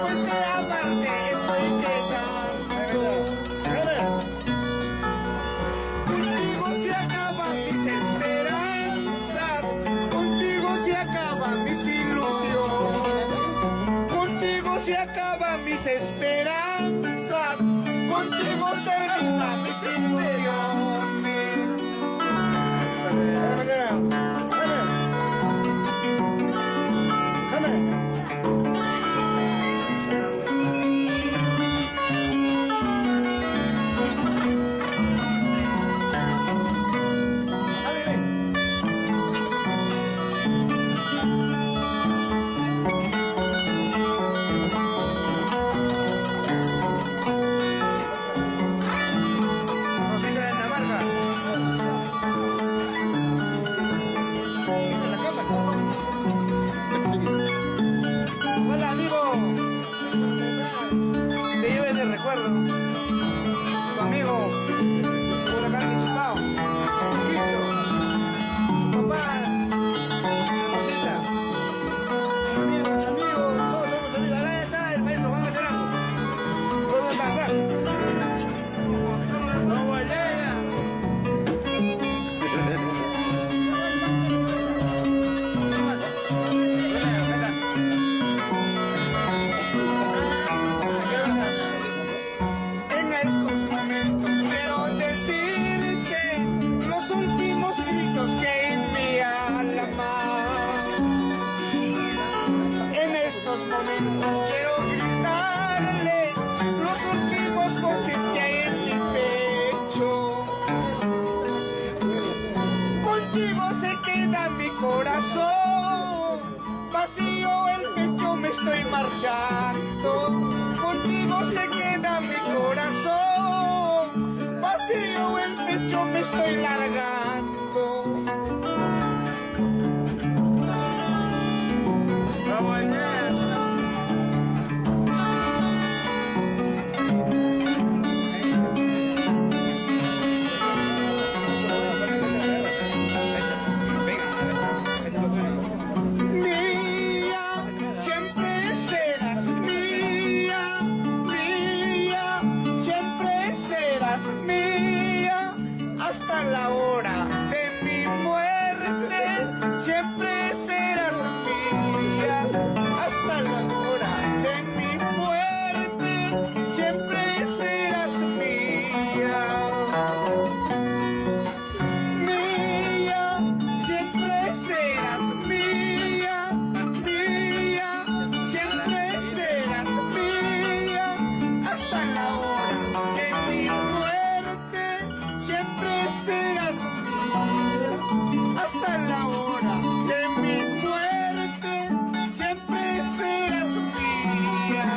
lejos de amarte estoy quedando. Contigo se acaban mis esperanzas, contigo se acaban mis ilusiones, contigo se acaban mis esperanzas, contigo terminan mis ilusiones. Hola amigo, te lleves de recuerdo tu amigo Huracán de Chipao, Cristo, su papá, Rosita, amigos, todos somos amigos. Acá está el maestro, vamos a hacer algo. Vamos a pasar. No volea. En estos momentos quiero decirte los últimos gritos que envía la mar. En estos momentos quiero gritarle los últimos voces que hay en mi pecho. Contigo se queda mi corazón, vacío el pecho me estoy marchando. Contigo se queda mi corazón, vacío el pecho me estoy largando. Mía, siempre serás mía, mía, siempre serás mía, hasta la hora de mi muerte, siempre serás mía, hasta la hora de mi muerte, siempre serás mía. Mía, siempre serás mía, mía, siempre serás mía, hasta la hora de mi muerte, siempre serás mía, hasta la hora de mi muerte, siempre serás mía.